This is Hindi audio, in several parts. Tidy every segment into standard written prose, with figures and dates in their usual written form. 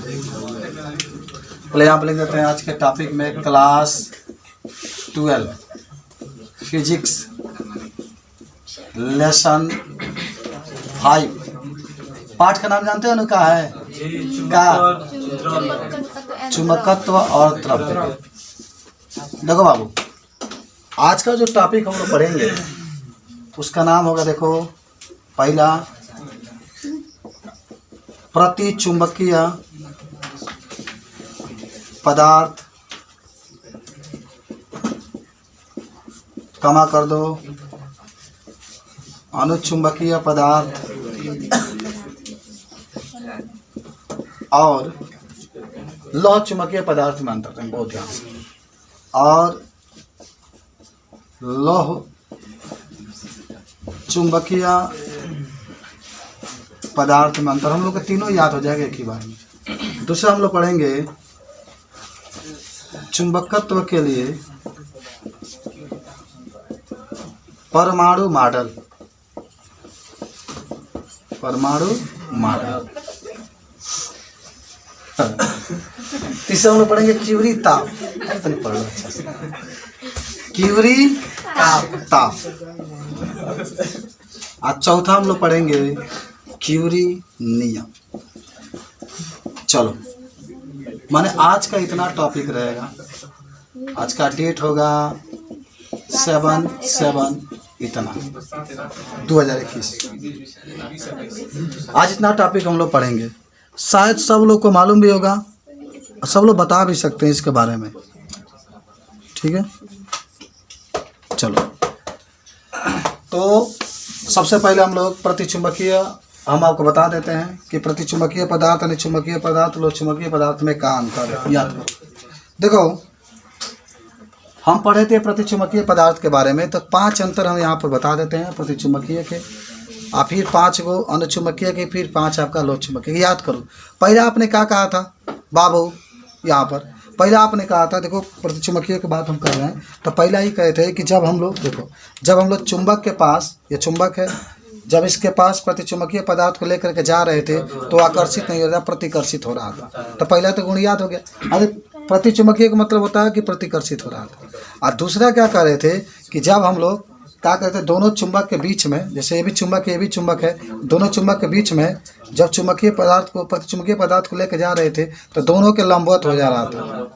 पहले यहाँ पर लिख देते हैं आज के टॉपिक में क्लास 12 फिजिक्स लेसन 5। पाठ का नाम जानते हो ना, क्या है? चुंबकत्व और द्रव्य। देखो बाबू, आज का जो टॉपिक हम लोग पढ़ेंगे उसका नाम होगा, देखो, पहला प्रतिचुंबकीय पदार्थ, क्षमा कर दो, अनुचुंबकीय पदार्थ और लौह चुंबकीय पदार्थ में अंतर है, बहुत ध्यान से। और लौह चुंबकीय पदार्थ में अंतर, हम लोग को तीनों याद हो जाएगा एक ही बार में। दूसरा हम लोग पढ़ेंगे चुंबकत्व के लिए परमाणु मॉडल। परमाणु मॉडल। तीसरा हम लोग पढ़ेंगे क्यूरी ताप। पढ़ लो अच्छा से, क्यूरी ताप। आज चौथा हम लोग पढ़ेंगे क्यूरी नियम। चलो, माने आज का इतना टॉपिक रहेगा। आज का डेट होगा 7/7 इतना 2021। आज इतना टॉपिक हम लोग पढ़ेंगे। शायद सब लोग को मालूम भी होगा, सब लोग बता भी सकते हैं इसके बारे में, ठीक है। चलो, तो सबसे पहले हम लोग प्रतिचुंबकीय, हम आपको बता देते हैं कि प्रतिचुंबकीय पदार्थ, अनिचुंबकीय पदार्थ, लोह चुंबकीय पदार्थ में क्या अंतर है, याद करो। देखो, हम पढ़े थे प्रतिचुंबकीय पदार्थ के बारे में, तो 5 अंतर हम यहाँ पर बता देते हैं प्रतिचुंबकीय के, और फिर 5 को अनुचुंबकीय के, फिर 5 आपका लोह चुंबकीय। याद करो, पहले आपने क्या कहा था बाबू, यहाँ पर पहले आपने कहा था, देखो प्रतिचुंबकीय की बात हम कर रहे हैं, तो पहला ही कहे थे कि जब हम लोग, देखो, जब हम लोग चुंबक के पास, ये चुंबक है, जब इसके पास प्रतिचुंबकीय पदार्थ को लेकर के जा रहे थे तो आकर्षित नहीं हो रहा, प्रतिकर्षित हो रहा था। तो पहला तो गुण याद हो गया। अरे प्रतिचुंबकीय का मतलब होता है कि प्रतिकर्षित हो रहा था। और दूसरा क्या कह रहे थे कि जब हम लोग क्या कहते हैं, दोनों चुंबक के बीच में, जैसे ये भी चुंबक है ये भी चुंबक है, दोनों चुंबक के बीच में जब चुंबकीय पदार्थ को, प्रतिचुंबकीय पदार्थ को लेकर जा रहे थे तो दोनों के लंबवत हो जा रहा था।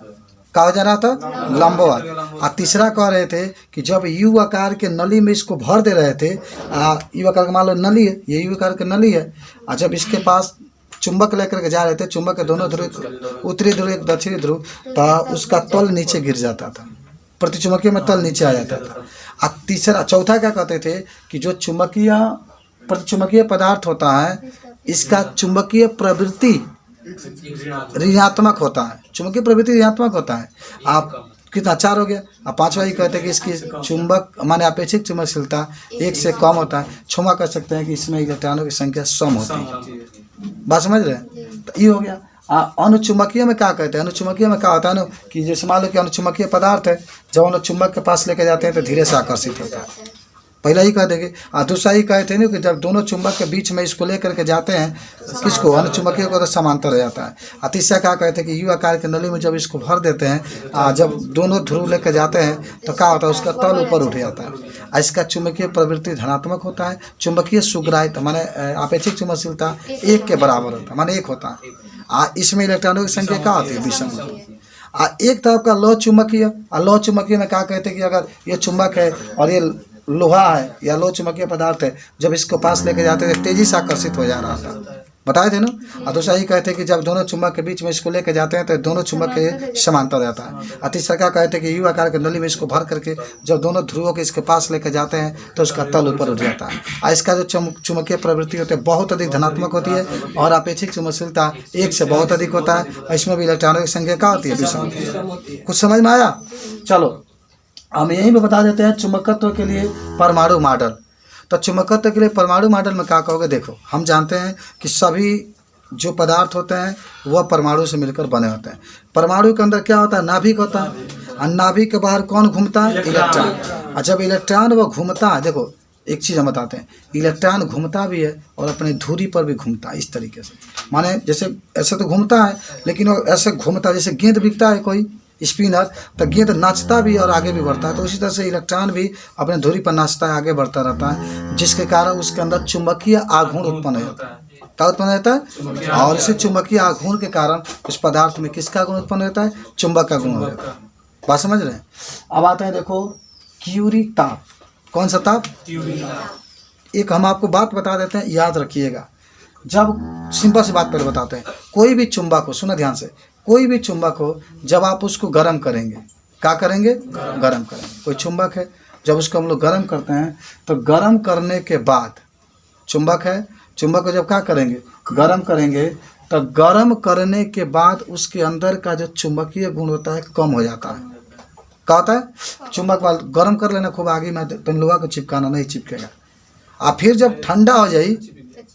क्या हो जा रहा था? लंबवत। और तीसरा कह रहे थे कि जब यू आकार के नली में इसको भर दे रहे थे, यू आकार का मान लो नली है, ये यू आकार की नली है, और जब इसके पास चुंबक लेकर के जा रहे थे, चुंबक के दोनों ध्रुव, उत्तरी ध्रुव एक दक्षिणी ध्रुव, तो उसका तल नीचे गिर जाता था, प्रतिचुंबकीय में तल नीचे आ जाता था। और तीसरा, चौथा क्या कहते थे कि जो चुंबकीय प्रतिचुंबकीय पदार्थ होता है, इसका चुंबकीय प्रवृत्ति ऋणात्मक होता है, चुंबकीय प्रवृत्ति ऋणात्मक होता है। आप कितना 4 हो गया। अब 5वां ही कहते हैं कि इसकी चुंबक माने अपेक्षित चुंबकशीलता 1 से कम होता है। 6वां कह सकते हैं कि इसमें इलेक्ट्रॉनों की संख्या सम होती है। बात समझ रहे हैं? तो ये हो गया। अनुचुंबकीय में क्या कहते हैं? अनुचुंबकीय में क्या होता है ना, कि जैसे मान लो कि अनुचुंबकीय पदार्थ है, जब हम लोग चुंबक के पास लेके जाते हैं तो धीरे से आकर्षित होता है, पहला ही कह देंगे। और दूसरा ही कहते हैं ना कि जब दोनों चुंबक के बीच में इसको लेकर के जाते हैं, किसको, अनुचुंबकीय को, तो समांतर हो जाता है। और तीसरा क्या कहते हैं कि यू आकार के नली में जब इसको भर देते हैं, जब दोनों ध्रुव लेकर जाते हैं तो क्या होता है, उसका तल ऊपर उठ जाता है। और इसका चुंबकीय प्रवृत्ति धनात्मक होता है। चुंबकीय सुग्राहिता माने अपेक्षित चुंबकशीलता 1 के बराबर होता है, माने 1 होता है। इसमें इलेक्ट्रॉनों की संख्या क्या होती है, विषम होती है। एक तरफ का लौह चुंबकीय, और लौह चुंबकीय में क्या कहते हैं कि अगर ये चुंबक है और ये लोहा है या लोह चुंबकीय पदार्थ है, जब इसको पास लेके जाते थे तेजी से आकर्षित हो जा रहा था, बताए थे ना। और दूसरा ही कहते हैं कि जब दोनों चुंबक के बीच में इसको लेके जाते हैं तो दोनों चुंबक के समांतर रहता है। और तीसरा क्या कहते हैं कि यू आकार के नली में इसको भर करके जब दोनों ध्रुवों के इसके पास लेके जाते हैं तो उसका तल ऊपर उठ जाता है। और इसका जो चुंबकीय प्रवृत्ति होती है बहुत अधिक धनात्मक होती है, और अपेक्षित चुंबकशीलता 1 से बहुत अधिक होता है। इसमें भी इलेक्ट्रॉनों की संख्या क्या होती है, विषम। कुछ समझ में आया? चलो, हम यहीं पे बता देते हैं चुंबकत्व के लिए परमाणु मॉडल। तो चुंबकत्व के लिए परमाणु मॉडल में क्या कहोगे? देखो, हम जानते हैं कि सभी जो पदार्थ होते हैं वह परमाणु से मिलकर बने होते हैं। परमाणु के अंदर क्या होता है? नाभिक होता है। और नाभिक के बाहर कौन घूमता है? इलेक्ट्रॉन। और जब इलेक्ट्रॉन वो घूमता है, देखो एक चीज़ हम बताते हैं, इलेक्ट्रॉन घूमता भी है और अपने धुरी पर भी घूमता है इस तरीके से। माने जैसे ऐसे तो घूमता है, लेकिन वो ऐसे घूमता है जैसे गेंद बिकता है कोई स्पिनर, तो गेंद नाचता भी और आगे भी बढ़ता है। तो उसी तरह से इलेक्ट्रॉन भी अपने धुरी पर नाचता है, आगे बढ़ता रहता है, जिसके कारण उसके अंदर चुंबकीय आघूर्ण उत्पन्न हो जाता है। क्या उत्पन्न होता है? और इसी चुंबकीय आघूर्ण के कारण उस पदार्थ में किसका गुण उत्पन्न होता है? चुंबक का गुण होता है। बात समझ रहे हैं? अब आते हैं देखो क्यूरी ताप। कौन सा ताप? एक हम आपको बात बता देते हैं, याद रखिएगा। जब सिंपल सी बात पहले बताते हैं, कोई भी चुंबक हो, सुनो ध्यान से, कोई भी चुंबक हो, जब आप उसको गर्म करेंगे, क्या करेंगे? गर्म करेंगे। कोई चुंबक है, जब उसको हम लोग गर्म करते हैं, तो गर्म करने के बाद चुंबक है, चुंबक को जब क्या करेंगे? गर्म करेंगे। तो गर्म करने के बाद उसके अंदर का जो चुंबकीय गुण होता है कम हो जाता है। क्या होता है? चुंबक वाल गर्म कर लेना खूब, आगे में तुम लोहा को चिपकाना नहीं चिपकेगा। और फिर जब ठंडा हो जाए,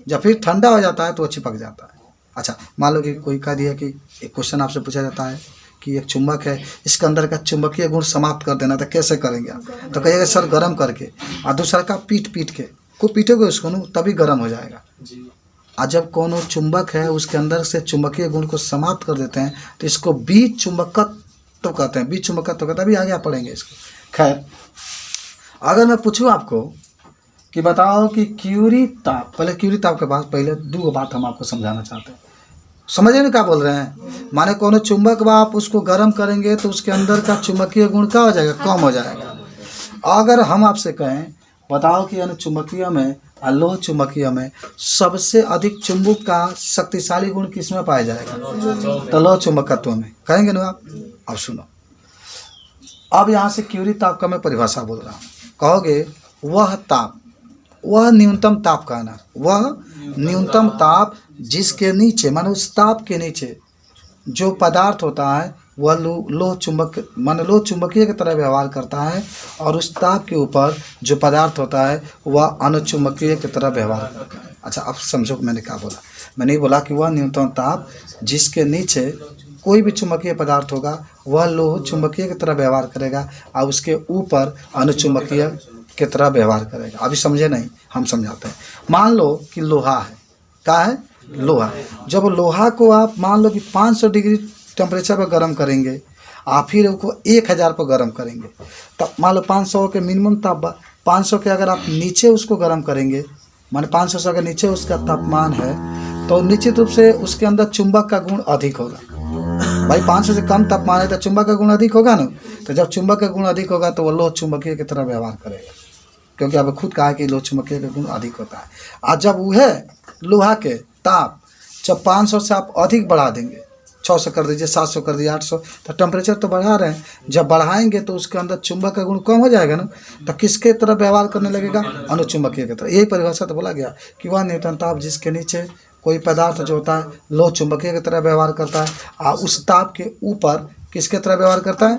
जब फिर ठंडा हो जाता है तो वो चिपक जाता है। अच्छा, मान लो कि कोई कह दिया कि एक क्वेश्चन आपसे पूछा जाता है कि एक चुंबक है, इसके अंदर का चुंबकीय गुण समाप्त कर देना, तो कैसे करेंगे आप? तो कहिएगा सर गर्म करके, और दूसरा का पीट के को पीटोगे उसको न, तभी गर्म हो जाएगा। और जब कोनो चुंबक है उसके अंदर से चुंबकीय गुण को समाप्त कर देते हैं तो इसको बीज चुंबकत्व कहते हैं। बीज चुंबकत्व कहते हैं, अभी आगे पढ़ेंगे इसको। खैर, अगर मैं पूछूं आपको कि बताओ कि क्यूरी ताप, पहले क्यूरी ताप के बाद पहले दो बात हम आपको समझाना चाहते हैं। समझे ना क्या बोल रहे हैं? माने कोनो चुंबक बा, आप उसको गर्म करेंगे तो उसके अंदर का चुंबकीय गुण क्या हो जाएगा? कम हो जाएगा। अगर हम आपसे कहें बताओ कि अनुचुंबकीय में और लोह चुंबकीय में सबसे अधिक चुंबक का शक्तिशाली गुण किसमें पाया जाएगा? तो लोह चुंबकत्व में। कहेंगे ना आप? अब सुनो, अब यहाँ से क्यूरी ताप का मैं परिभाषा बोल रहा हूँ। कहोगे वह ताप, वह न्यूनतम ताप कहना, वह न्यूनतम ताप जिसके नीचे, माने उस ताप के नीचे जो पदार्थ होता है वह लोह चुंबक, माने लोह चुंबकीय की तरह व्यवहार करता है, और उस ताप के ऊपर जो पदार्थ होता है वह अनुचुंबकीय की तरह व्यवहार करता है। अच्छा, अब समझो मैंने क्या बोला। मैंने ये बोला कि वह न्यूनतम ताप जिसके नीचे कोई भी चुंबकीय पदार्थ होगा वह लोह चुंबकीय की तरह व्यवहार करेगा, और उसके ऊपर अनुचुंबकीय की तरह व्यवहार करेगा। अभी समझे नहीं? हम समझाते हैं। मान लो कि लोहा है, क्या है? लोहा। जब लोहा को आप मान लो कि 500 डिग्री टेम्परेचर पर गर्म करेंगे, आप फिर उसको 1000 पर गर्म करेंगे, तब मान लो 500 के मिनिमम ताप, 500 के अगर आप नीचे उसको गर्म करेंगे, माने 500 से अगर नीचे उसका तापमान है, तो निश्चित रूप से उसके अंदर चुंबक का गुण अधिक होगा। भाई 500 से कम तापमान है तो चुंबक का गुण अधिक होगा ना। तो जब चुंबक का गुण अधिक होगा तो वह लोह चुंबकीय की तरह व्यवहार करेगा, क्योंकि अब खुद कहा कि लोह चुंबकीय का गुण अधिक होता है। और जब वह लोहा के ताप जब 500 से आप अधिक बढ़ा देंगे, 600 कर दीजिए, 700 कर दीजिए, 800, तो टेम्परेचर तो बढ़ा रहे हैं। जब बढ़ाएंगे तो उसके अंदर चुंबक का गुण कम हो जाएगा ना, तो किसके तरह व्यवहार करने लगेगा? अनुचुंबकीय की तरह। यही परिभाषा तो बोला गया कि वह न्यूनतम ताप जिसके नीचे कोई पदार्थ जो होता है लोह चुंबकीय की तरह व्यवहार करता है, और उस ताप के ऊपर किसके तरह व्यवहार करता है?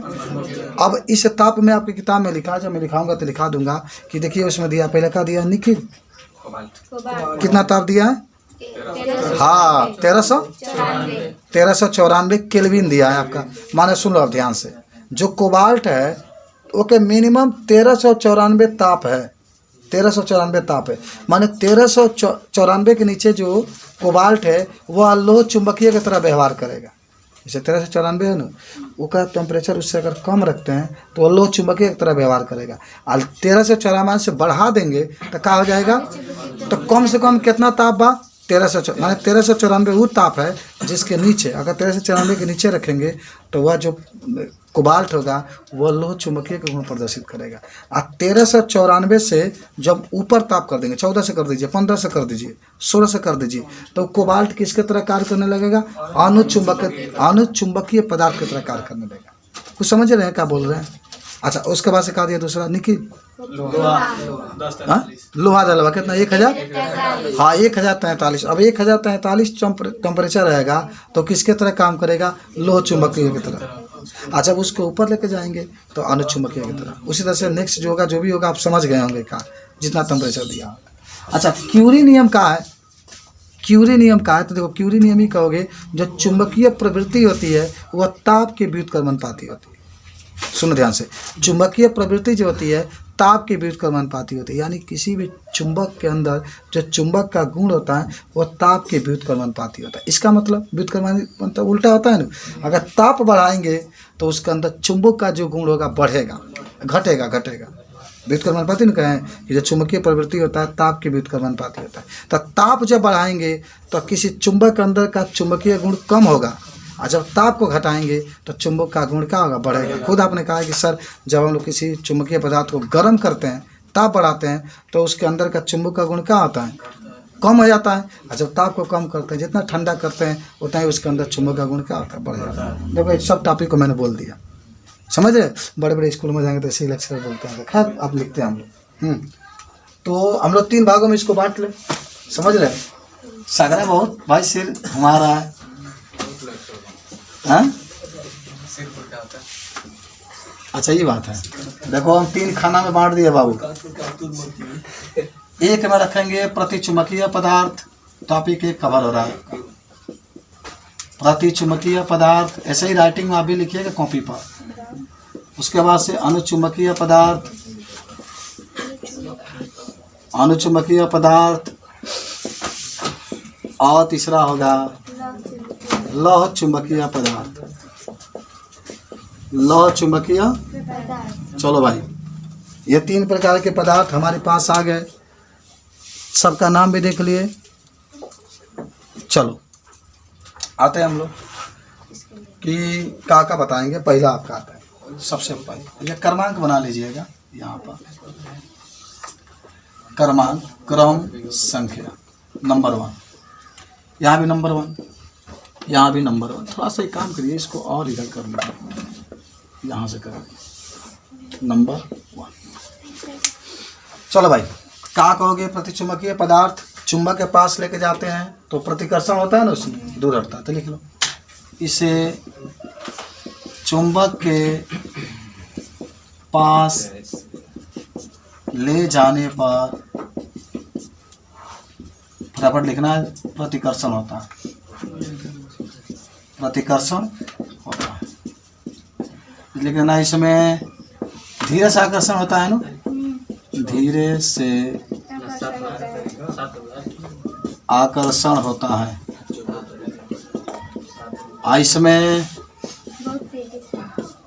अब इस ताप में आपकी किताब में लिखा, जब मैं लिखाऊंगा तो लिखा दूंगा कि देखिए उसमें दिया, पहले का दिया निखिल, कितना ताप दिया है? हाँ, 1394 केल्विन दिया है आपका। माने सुन लो अब ध्यान से, जो कोबाल्ट है ओके मिनिमम 1394 ताप है, 1394 ताप है। माने 1394 के नीचे जो कोबाल्ट है वह लोह चुंबकीय की तरह व्यवहार करेगा। जैसे 1394 है ना, उसका टेम्परेचर उससे अगर कम रखते हैं तो वह लोह चुंबकीय की तरह व्यवहार करेगा। और 1394 से बढ़ा देंगे तो क्या हो जाएगा? तो कम से कम कितना ताप बा? 1300, माने 1394 वो ताप है जिसके नीचे, अगर 1394 के नीचे रखेंगे तो वह जो कोबाल्ट होगा वह लोह चुंबकीय का गुण प्रदर्शित करेगा। और 1394 से जब ऊपर ताप कर देंगे, 14 से कर दीजिए, 15 से कर दीजिए, 16 से कर दीजिए, तो कोबाल्ट किसके तरह कार्य करने लगेगा? अनुचुंबकीय पदार्थ की तरह कार्य करने लगेगा। कुछ समझ रहे हैं क्या बोल रहे हैं? अच्छा, उसके बाद से कहा दिया दूसरा निखिल, लोहा दलवा कितना? 1000, हाँ 1043। अब 1043 टेम्परेचर रहेगा तो किसके तरह काम करेगा? लोह चुंबकीय की तरह। अच्छा, उसको ऊपर लेके जाएंगे तो अनुचुंबकीय की तरह। उसी तरह से नेक्स्ट जो होगा, जो भी होगा आप समझ गए होंगे का, जितना टेम्परेचर दिया। अच्छा, क्यूरी नियम का है। क्यूरी नियम का है तो देखो, क्यूरी नियम ही कहोगे, जो चुंबकीय प्रवृत्ति होती है वह ताप के व्युत्क्रमण पाती होती है। सुनो ध्यान से, चुंबकीय प्रवृत्ति जो होती है ताप के व्युत्क्रम अनुपाती होते हैं। यानी किसी भी चुंबक के अंदर जो चुंबक का गुण होता है वो ताप के व्युत्क्रम अनुपाती होता है। इसका मतलब व्युत्क्रम मतलब उल्टा होता है ना। अगर ताप बढ़ाएंगे तो उसके अंदर चुंबक का जो गुण होगा बढ़ेगा, घटेगा व्युत्क्रम अनुपाती न कहें कि जो चुंबकीय प्रवृत्ति होता है ताप के व्युत्क्रम अनुपाती होता है। तो ताप जब बढ़ाएंगे तो किसी चुंबक के अंदर का चुंबकीय गुण कम होगा, और जब ताप को घटाएंगे तो चुंबक का गुण क्या होगा, बढ़ेगा। खुद आपने कहा कि सर जब हम लोग किसी चुंबकीय पदार्थ को गर्म करते हैं, ताप बढ़ाते हैं, तो उसके अंदर का चुंबक का गुण क्या होता है, कम हो जाता है। और जब ताप को कम करते हैं, जितना ठंडा करते हैं उतना ही उसके अंदर चुंबक का गुण क्या होता है, बढ़ जाता है। देखो इस सब टॉपिक को मैंने बोल दिया, समझ रहे। बड़े बड़े स्कूल में जाएंगे तो ऐसे ही लेक्चर बोलते हैं, खैर आप लिखते हैं हम लोग। तो हम लोग 3 भागों में इसको बांट ले, समझ रहे। सागरा बहुत भाई सिर हमारा है, हाँ? अच्छा ये बात है। देखो हम 3 खाना में बांट दिए बाबू। एक में रखेंगे प्रतिचुंबकीय पदार्थ, टॉपिक 1 कवर हो रहा है। प्रतिचुंबकीय पदार्थ ऐसे ही राइटिंग में आप भी लिखिएगा कॉपी पर। उसके बाद से अनुचुंबकीय पदार्थ, अनुचुंबकीय पदार्थ, और तीसरा होगा लौह चुंबकीय पदार्थ, लौह चुंबकीय। चलो भाई ये 3 प्रकार के पदार्थ हमारे पास आ गए, सबका नाम भी देख लिए। चलो आते हैं हम लोग कि का बताएंगे। पहला आपका आता है सबसे पहले, ये क्रमांक बना लीजिएगा यहाँ पर, क्रमांक, क्रम संख्या, नंबर 1। यहाँ भी नंबर 1, यहाँ भी नंबर 1। थोड़ा सा ही काम करिए, इसको और इधर कर लीजिए, यहाँ से करेंगे नंबर 1। चलो भाई क्या कहोगे, प्रतिचुंबकीय पदार्थ चुंबक के पास लेके जाते हैं तो प्रतिकर्षण होता है ना, उसमें दूर हटता है। तो लिख लो, इसे चुंबक के पास ले जाने पर, फटाफट लिखना है, प्रतिकर्षण होता है, प्रतिकर्षण होता है। लिखना इसमें धीरे से आकर्षण होता है ना, धीरे से आकर्षण होता है। इसमें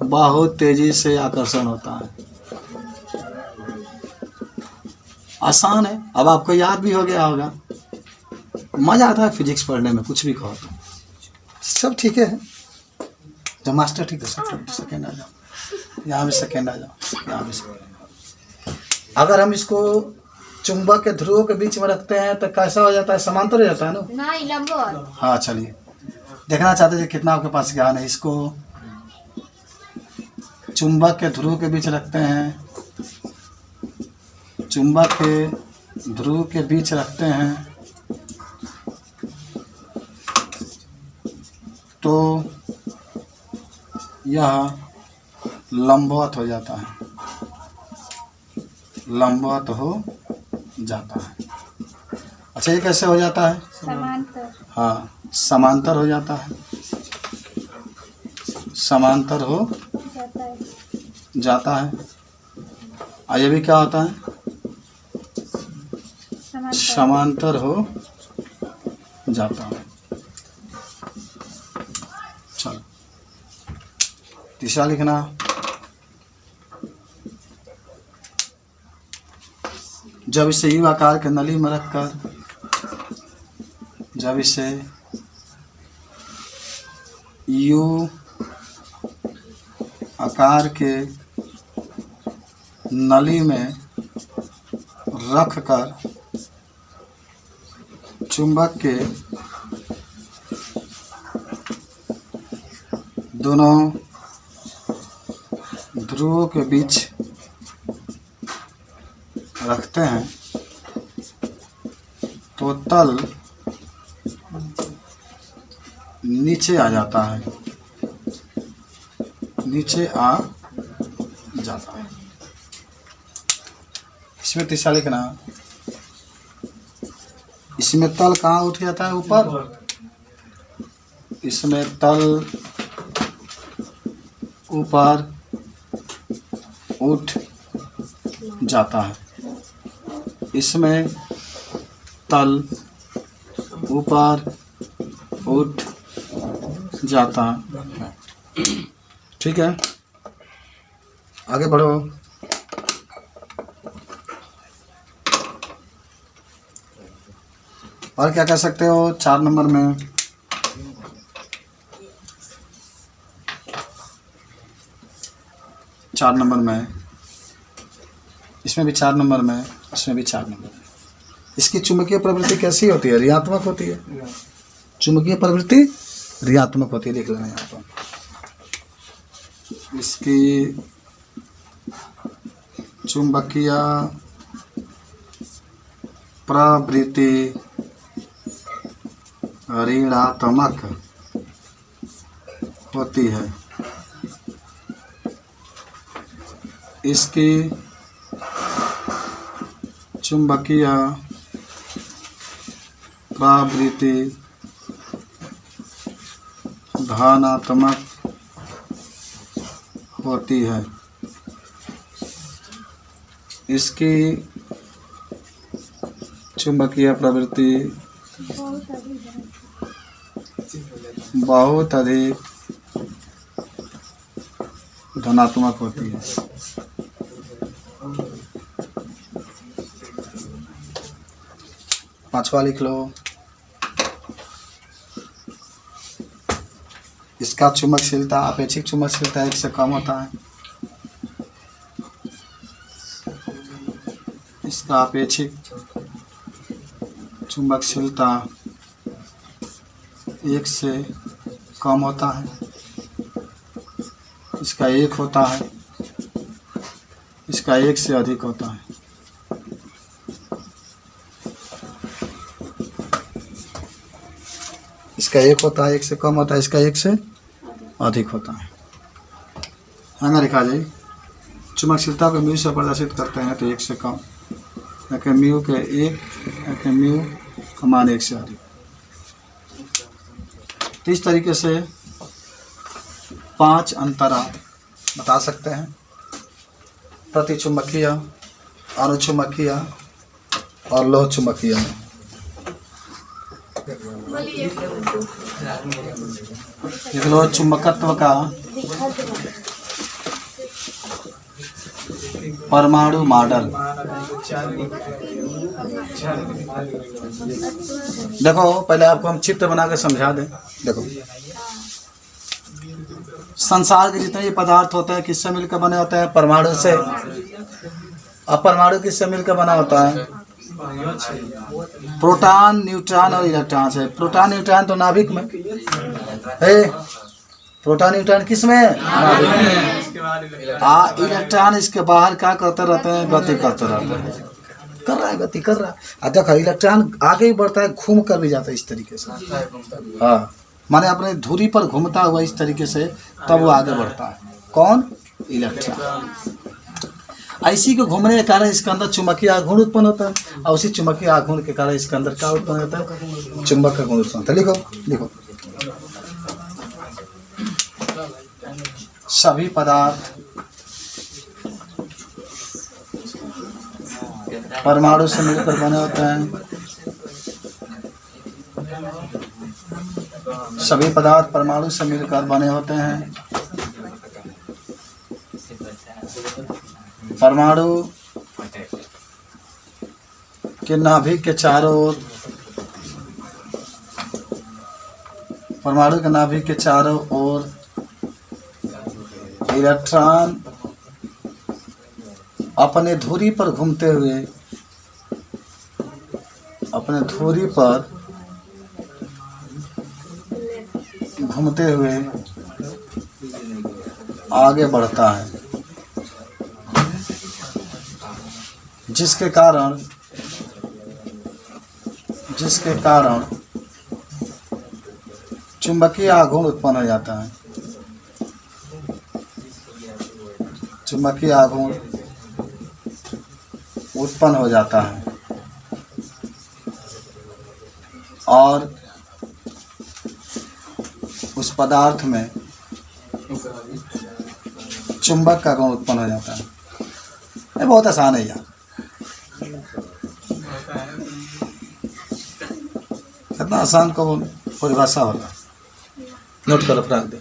बहुत तेजी से आकर्षण होता है। आसान है, अब आपको याद भी हो गया होगा। मजा आता है फिजिक्स पढ़ने में, कुछ भी कहो तो सब ठीक है। जब मास्टर ठीक है, सेकेंड आ जाओ, यहाँ भी सेकेंड आ जाओ, यहाँ भी सेकेंड। अगर हम इसको चुंबक के ध्रुवों के बीच में रखते हैं तो कैसा हो जाता है, समांतर हो जाता है ना। नहीं, लंबवत। हाँ चलिए, देखना चाहते थे कितना आपके पास ज्ञान है। इसको चुंबक के ध्रुव के बीच रखते हैं, चुंबक के ध्रुव के बीच रखते हैं तो यह लंबवत हो जाता है, लंबवत हो जाता है। अच्छा ये कैसे हो जाता है, समांतर। हाँ समांतर हो जाता है, समांतर हो जाता है। और ये भी क्या होता है, समांतर हो जाता है। चलो तीसरा लिखना, जब इसे यू आकार के नली में रखकर, जब इसे यू आकार के नली में रखकर चुंबक के दोनों ध्रुवों के बीच रखते हैं तो तल नीचे आ जाता है, नीचे आ जाता है। इसमें तीसरा लिखना, इसमें तल कहाँ उठ जाता है, ऊपर। इसमें तल ऊपर उठ जाता है। इसमें तल ऊपर उठ जाता है। ठीक है, आगे बढ़ो। और क्या कह सकते हो 4 नंबर में? चार नंबर में, इसमें भी 4 नंबर में, इसमें भी 4 नंबर में। इसकी चुंबकीय प्रवृत्ति कैसी होती है? ऋणात्मक होती है। चुंबकीय प्रवृत्ति ऋणात्मक होती है, देख लेना यहाँ पर। इसकी चुंबकीय प्रवृत्ति ऋणात्मक होती है। इसकी चुंबकीय प्रवृत्ति धनात्मक होती है। इसकी चुंबकीय प्रवृत्ति बहुत अधिक धनात्मक होती है। पांचवा लिख लो। इसका चुंबकशीलता, अपेक्षिक चुंबकशीलता 1 से कम होता है। इसका अपेक्षिक चुंबकशीलता 1 से कम होता है। इसका 1 होता है। इसका 1 से अधिक होता है। इसका 1 होता है, 1 से कम होता है। इसका 1 से अधिक होता है। है ना? लिखा जाए चुंबकशीलता को म्यू से प्रदर्शित करते हैं तो 1 से कम, या कि म्यू के 1, या कि म्यू का मान 1 से अधिक। तो इस तरीके से 5 अंतरा बता सकते हैं: प्रतिचुंबकीय, अनुचुंबकीय और लोह चुंबकीय। देख लो चुंबकत्व का परमाणु मॉडल। देखो पहले आपको हम चित्र बना के समझा दें। देखो संसार के जितने भी पदार्थ होते हैं किससे मिलकर बने होते हैं? परमाणु से। अब परमाणु किससे मिलकर बना होता है? प्रोटॉन, न्यूट्रॉन और इलेक्ट्रॉन से। प्रोटॉन न्यूट्रॉन तो नाभिक में है। प्रोटॉन न्यूट्रॉन किस में? नाभिक में। इलेक्ट्रॉन इसके बाहर क्या करते रहते हैं? गति करते रहते हैं। कर रहा है, गति कर रहा है। देखो इलेक्ट्रॉन आगे ही बढ़ता है, घूम कर भी जाता है इस तरीके से। हाँ, माने अपने धुरी पर घूमता हुआ इस तरीके से, तब वो आगे बढ़ता है। कौन? इलेक्ट्रॉन। ऐसी के घूमने के कारण इसके अंदर चुंबकीय आघूर्ण उत्पन्न होता है, और उसी चुंबकीय आघूर्ण के कारण इसके अंदर क्या उत्पन्न होता है? चुंबक का गुण उत्पन्न होता है। लिखो लिखो। सभी पदार्थ परमाणु से मिलकर बने होते हैं। सभी पदार्थ परमाणु से मिलकर बने होते हैं। परमाणु के नाभिक के चारों ओर, परमाणु के नाभिक के चारों ओर इलेक्ट्रॉन अपने धुरी पर घूमते हुए, अपने धुरी पर घूमते हुए आगे बढ़ता है, जिसके कारण चुंबकीय आघूर्ण उत्पन्न हो जाता है। चुंबकीय आघूर्ण उत्पन्न हो जाता है और उस पदार्थ में चुंबक का गुण उत्पन्न हो जाता है। ये बहुत आसान है यार, इतना आसान को परिभाषा होगा, नोट करो, रख दे।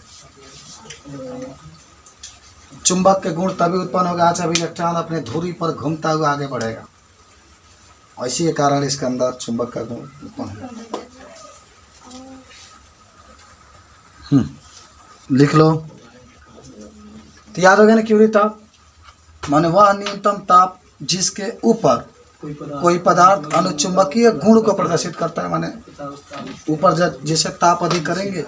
चुंबक के गुण तभी उत्पन्न होगा जब इलेक्ट्रॉन अपने धुरी पर घूमता हुआ आगे बढ़ेगा, इसी के कारण इसके अंदर चुंबक का गुण उत्पन्न होगा। लिख लो, तो याद हो गया ना। क्यूरी ताप माने वह न्यूनतम ताप जिसके ऊपर कोई पदार्थ अनुचुंबकीय गुण को प्रदर्शित करता है, माने ऊपर जैसे ताप अधिक करेंगे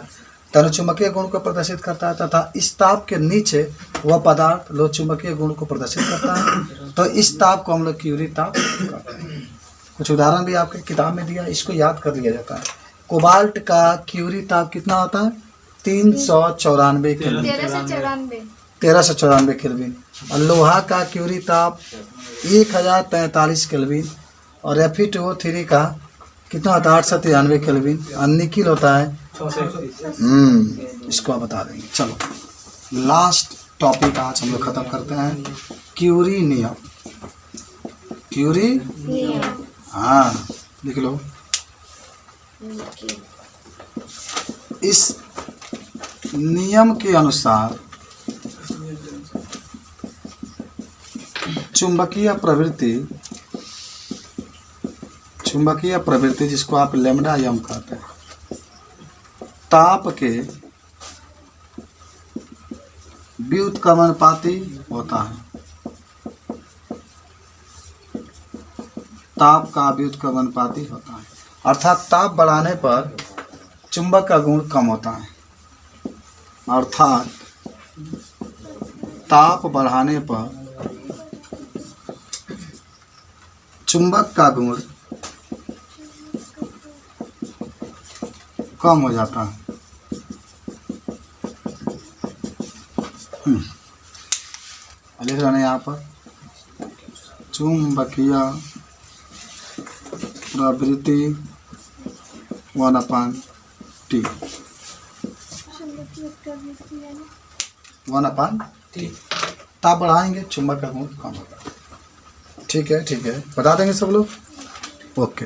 तो अनुचुंबकीय गुण को प्रदर्शित करता है, तथा इस ताप के नीचे वह पदार्थ लो चुंबकीय गुण को प्रदर्शित करता है, तो इस ताप को हम लोग क्यूरी ताप कहते हैं। कुछ उदाहरण भी आपके किताब में दिया, इसको याद कर लिया जाता है। कोबाल्ट का क्यूरी ताप कितना होता है? 394 केल्विन, 1394 केल्विन। और लोहा का क्यूरी ताप 1043 केल्विन, और Fe2O3 का कितना होता है? 893 केल्विन। और निकिल होता है इसको आप बता देंगे। चलो लास्ट टॉपिक आज हम लोग खत्म करते हैं, क्यूरी नियम। क्यूरी हाँ लिख लो। इस नियम के अनुसार चुंबकीय प्रवृत्ति जिसको आप लैम्डा यम कहते हैं, ताप के व्युत्क्रमणपाती होता है। ताप का व्युत्क्रमणपाती होता है, अर्थात ताप बढ़ाने पर चुंबक का गुण कम होता है। अर्थात ताप बढ़ाने पर चुंबक का गुण कम हो जाता है। लिख रहे हैं यहाँ पर चुंबकीय प्रवृत्ति 1/T 1/T। ताप बढ़ाएंगे चुंबक का गुण कम होगा। ठीक है, बता देंगे सब लोग। ओके।